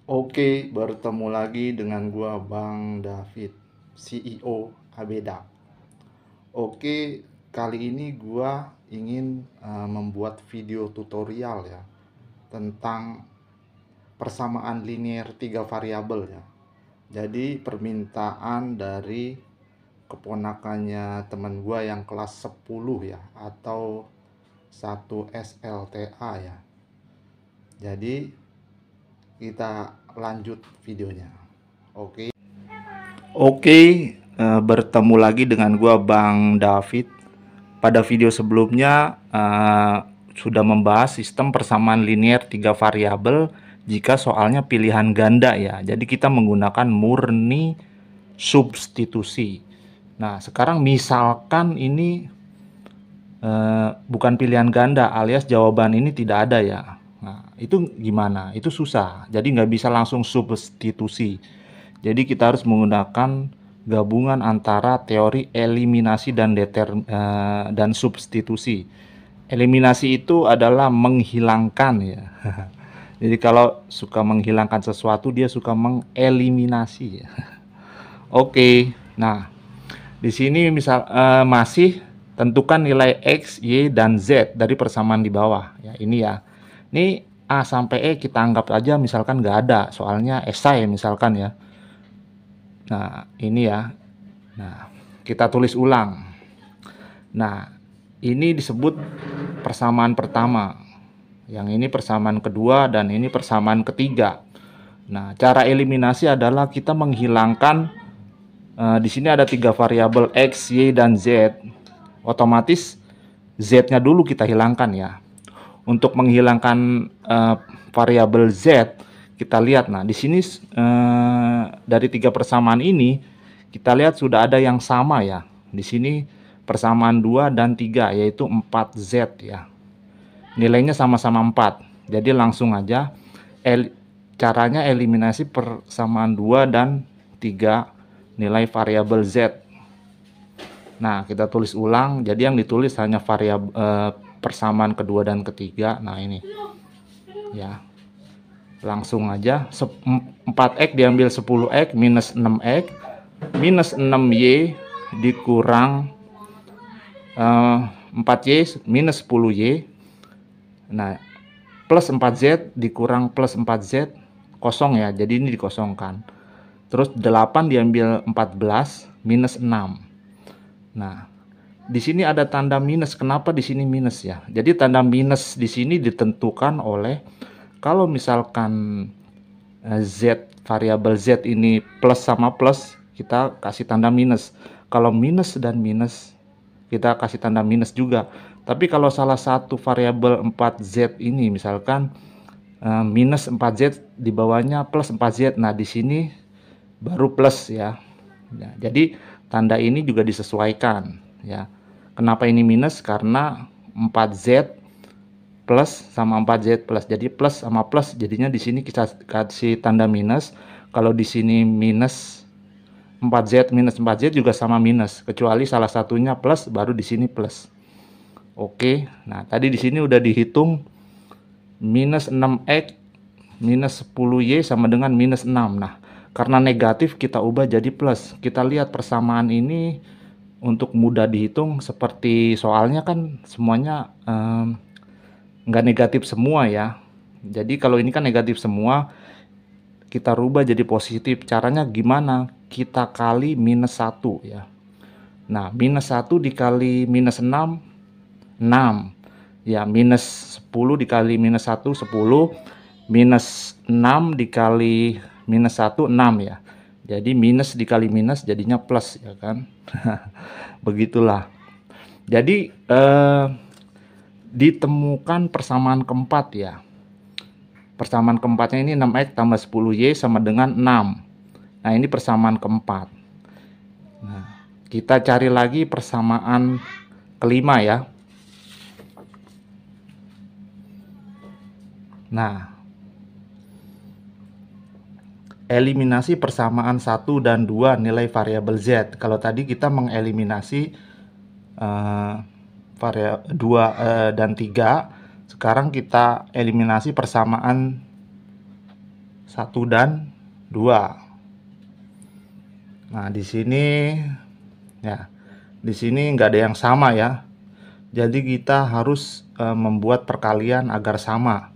Oke, bertemu lagi dengan gua Bang David, CEO Abeda. Oke, kali ini gua ingin membuat video tutorial ya tentang persamaan linear tiga variabel ya. Jadi permintaan dari keponakannya teman gua yang kelas 10 ya, atau satu SLTA ya. Jadi kita lanjut videonya. Oke. Oke, bertemu lagi dengan gua Bang David. Pada video sebelumnya sudah membahas sistem persamaan linear tiga variabel jika soalnya pilihan ganda ya. Jadi kita menggunakan murni substitusi. Nah, sekarang misalkan ini bukan pilihan ganda alias jawaban ini tidak ada ya. Nah, itu gimana? Itu susah. Jadi nggak bisa langsung substitusi. Jadi kita harus menggunakan gabungan antara teori eliminasi dan substitusi. Eliminasi itu adalah menghilangkan ya. Jadi kalau suka menghilangkan sesuatu, dia suka mengeliminasi ya. Oke. Nah, di sini masih tentukan nilai X, Y, dan Z dari persamaan di bawah. Ya, ini ya. Ini A sampai E kita anggap aja misalkan nggak ada, soalnya esai misalkan ya. Nah, ini ya. Nah, kita tulis ulang. Nah, ini disebut persamaan pertama. Yang ini persamaan kedua dan ini persamaan ketiga. Nah, cara eliminasi adalah kita menghilangkan di sini ada tiga variabel X, Y, dan Z. Otomatis Z-nya dulu kita hilangkan ya. Untuk menghilangkan variabel Z, kita lihat. Nah, di sini dari tiga persamaan ini kita lihat sudah ada yang sama ya. Di sini persamaan 2 dan 3 yaitu 4Z ya. Nilainya sama-sama 4. Jadi langsung aja caranya eliminasi persamaan 2 dan 3 nilai variabel Z. Nah, kita tulis ulang. Jadi yang ditulis hanya variabel persamaan kedua dan ketiga. Nah, ini ya. Langsung aja 4x diambil 10x minus 6x minus 6y dikurang 4y minus 10y. Nah, plus 4z dikurang plus 4z kosong ya. Jadi ini dikosongkan. Terus 8 diambil 14 minus 6. Nah, di sini ada tanda minus. Kenapa di sini minus ya? Jadi tanda minus di sini ditentukan oleh kalau misalkan Z, variabel Z ini plus sama plus, kita kasih tanda minus. Kalau minus dan minus, kita kasih tanda minus juga. Tapi kalau salah satu variabel 4Z ini misalkan minus 4Z, di bawahnya plus 4Z. Nah, di sini baru plus ya. Nah, jadi tanda ini juga disesuaikan ya. Kenapa ini minus? Karena 4Z plus sama 4Z plus. Jadi plus sama plus, jadinya di sini kita kasih tanda minus. Kalau di sini minus 4Z minus 4Z juga sama minus, kecuali salah satunya plus, baru di sini plus. Oke. Nah, tadi di sini udah dihitung minus 6x minus 10y sama dengan minus 6. Nah, karena negatif kita ubah jadi plus. Kita lihat persamaan ini untuk mudah dihitung, seperti soalnya kan semuanya nggak negatif semua ya. Jadi kalau ini kan negatif semua, kita rubah jadi positif. Caranya gimana? Kita kali minus 1 ya. Nah, minus 1 dikali minus 6, 6. Ya, minus 10 dikali minus 1, 10. Minus 6 dikali minus 1, 6 ya. Jadi minus dikali minus jadinya plus ya kan. Begitulah. Jadi ditemukan persamaan keempat ya. Persamaan keempatnya ini 6x tambah 10y sama dengan 6. Nah, ini persamaan keempat. Nah, kita cari lagi persamaan kelima ya. Nah, eliminasi persamaan 1 dan 2 nilai variabel Z. Kalau tadi kita mengeliminasi variabel 2 dan 3, sekarang kita eliminasi persamaan 1 dan 2. Nah, di sini ya, di sini nggak ada yang sama ya. Jadi kita harus membuat perkalian agar sama.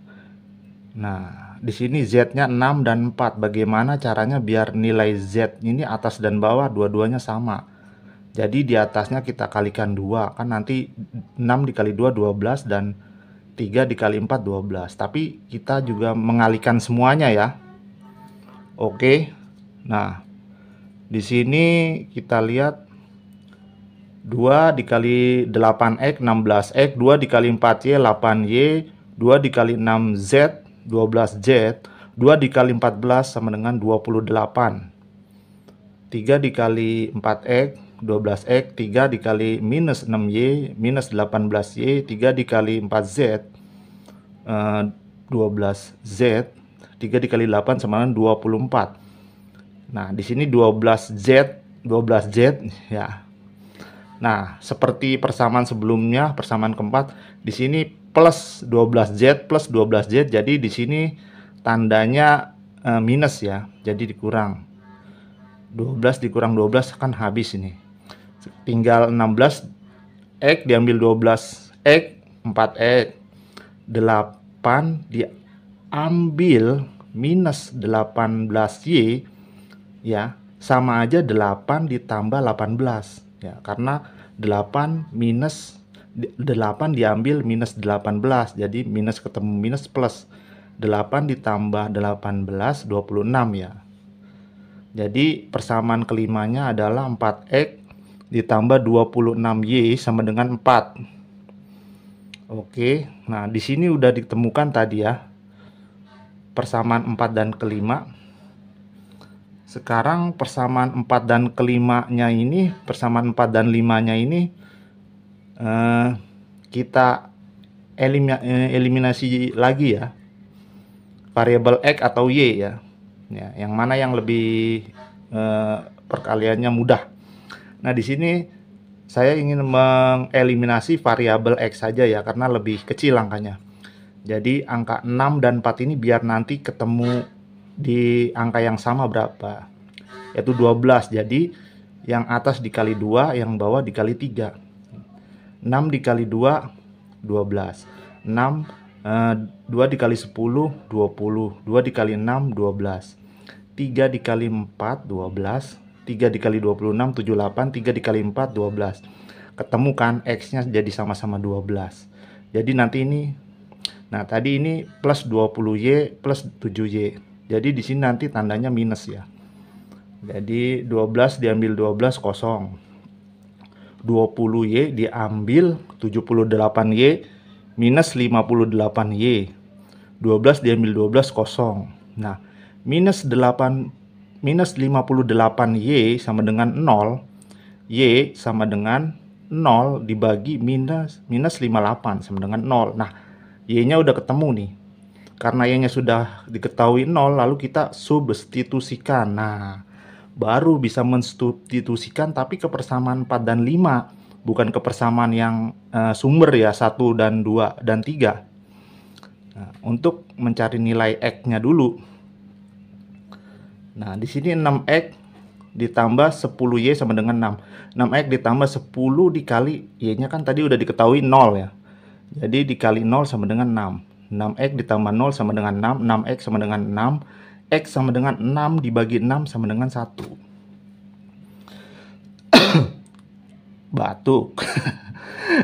Nah, di sini Z-nya 6 dan 4. Bagaimana caranya biar nilai Z ini atas dan bawah dua-duanya sama? Jadi di atasnya kita kalikan 2, kan nanti 6 dikali 2 12 dan 3 dikali 4 12. Tapi kita juga mengalihkan semuanya ya. Oke. Nah, di sini kita lihat 2 dikali 8x 16x, 2 dikali 4y 8y, 2 dikali 6z 12z, 2 dikali 14 sama dengan 28. 3 dikali 4x 12x, 3 dikali minus 6y minus 18y, 3 dikali 4z 12z, 3 dikali 8 sama dengan 24. Nah, di sini 12z ya. Nah, seperti persamaan sebelumnya, persamaan keempat, di sini plus 12z plus 12z, jadi di sini tandanya minus ya, jadi dikurang. 12 dikurang 12 kan habis ini. Tinggal 16x diambil 12x, 4x. 8 diambil minus 18y ya, sama aja 8 ditambah 18 ya, karena 8 diambil minus 18, jadi minus ketemu minus plus. 8 ditambah 18 26 ya. Jadi persamaan kelimanya adalah 4x ditambah 26y sama dengan 4. Oke, nah di sini udah ditemukan tadi ya persamaan 4 dan kelima. Sekarang persamaan 4 dan kelimanya ini, persamaan 4 dan 5-nya ini kita eliminasi lagi ya, variabel X atau Y ya. Ya, yang mana yang lebih perkaliannya mudah. Nah, di sini saya ingin mengeliminasi variabel X saja ya, karena lebih kecil angkanya. Jadi angka 6 dan 4 ini biar nanti ketemu di angka yang sama berapa, yaitu 12. Jadi yang atas dikali 2, yang bawah dikali 3. 6 dikali 2 12. 6 2 dikali 10 20. 2 dikali 6 12. 3 dikali 4 12. 3 dikali 26 78. 3 dikali 4 12. Ketemu kan X-nya jadi sama-sama 12. Jadi nanti ini, nah tadi ini plus 20y plus 7y. Jadi di sini nanti tandanya minus ya. Jadi 12 diambil 12 kosong. 20y diambil 78y minus 58y. 12 diambil 12 kosong. Nah, minus 58y sama dengan 0. Y sama dengan 0 dibagi minus 58 sama dengan 0. Nah, y-nya udah ketemu nih. Karena y-nya sudah diketahui 0, lalu kita substitusikan. Nah, baru bisa mensubstitusikan tapi ke persamaan 4 dan 5, bukan ke persamaan yang sumber ya, 1 dan 2 dan 3. Nah, untuk mencari nilai X-nya dulu. Nah, di sini 6X ditambah 10Y sama dengan 6. 6X ditambah 10 dikali Y-nya kan tadi udah diketahui 0 ya. Jadi dikali 0 sama dengan 6. 6X ditambah 0 sama dengan 6. 6X sama dengan 6. X sama dengan 6 dibagi 6 sama dengan 1. Batuk.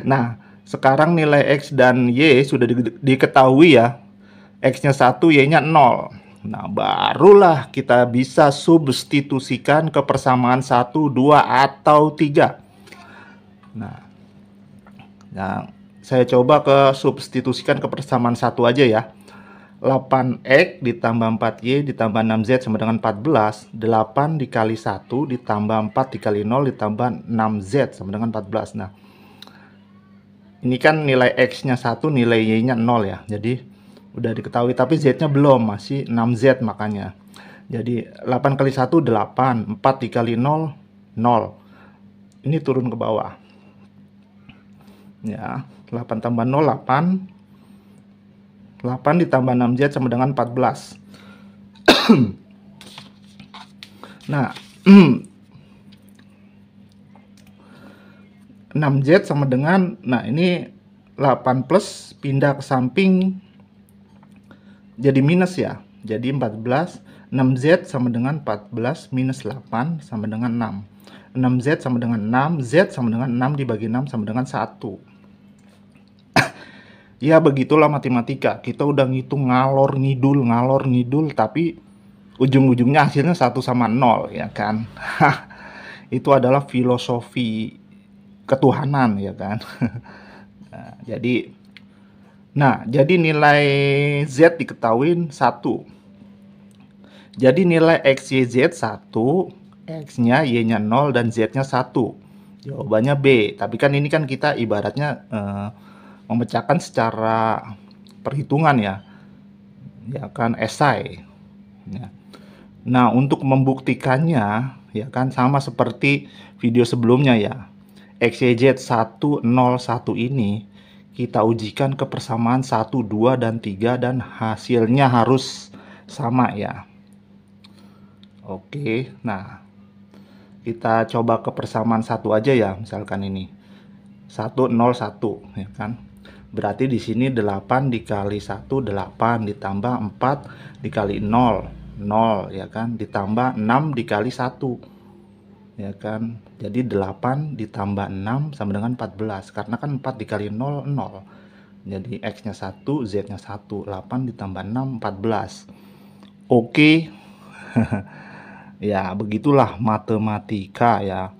Nah, sekarang nilai X dan Y sudah diketahui ya. X-nya 1, Y-nya 0. Nah, barulah kita bisa substitusikan ke persamaan 1, 2, atau 3. Nah, saya coba ke substitusikan ke persamaan 1 aja ya. 8X ditambah 4Y ditambah 6Z sama dengan 14. 8 dikali 1 ditambah 4 dikali 0 ditambah 6Z sama dengan 14. Nah, ini kan nilai X-nya 1, nilai Y-nya 0 ya. Jadi udah diketahui, tapi Z-nya belum, masih 6Z makanya. Jadi 8 kali 1 8, 4 dikali 0 0. Ini turun ke bawah. Ya, 8 tambah 0 8. 8 ditambah 6Z sama dengan 14. Nah, 6Z sama dengan, nah ini 8 plus pindah ke samping jadi minus ya. Jadi 14, 6Z sama dengan 14 minus 8 sama dengan 6. 6Z sama dengan 6, Z sama dengan 6 dibagi 6 sama dengan 1. Ya begitulah matematika. Kita udah ngitung ngalor ngidul, tapi ujung-ujungnya hasilnya 1 sama 0 ya kan. Itu adalah filosofi ketuhanan ya kan. Jadi nilai Z diketahui 1. Jadi nilai X, Y, Z 1, X-nya, Y-nya 0, dan Z-nya 1. Jawabannya B. Tapi kan ini kan kita ibaratnya memecahkan secara perhitungan ya. Ya kan, esai. Ya. Nah, untuk membuktikannya ya kan sama seperti video sebelumnya ya. X, Y, Z 1, 0, 1 ini kita ujikan ke persamaan 1, 2, dan 3 dan hasilnya harus sama ya. Oke, nah kita coba ke persamaan 1 aja ya, misalkan ini 1, 0, 1 ya kan. Berarti di sini 8 dikali 1 8 ditambah 4 dikali 0 0 ya kan, ditambah 6 dikali 1 ya kan. Jadi 8 ditambah 6 sama dengan 14, karena kan 4 dikali 0 0. Jadi X nya 1, Z nya 1, 8 ditambah 6 14. Oke. Ya begitulah matematika ya,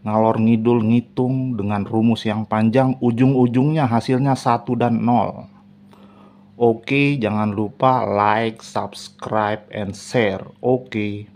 ngalor ngidul ngitung dengan rumus yang panjang, ujung-ujungnya hasilnya 1 dan 0. Oke, jangan lupa like, subscribe, and share. Oke.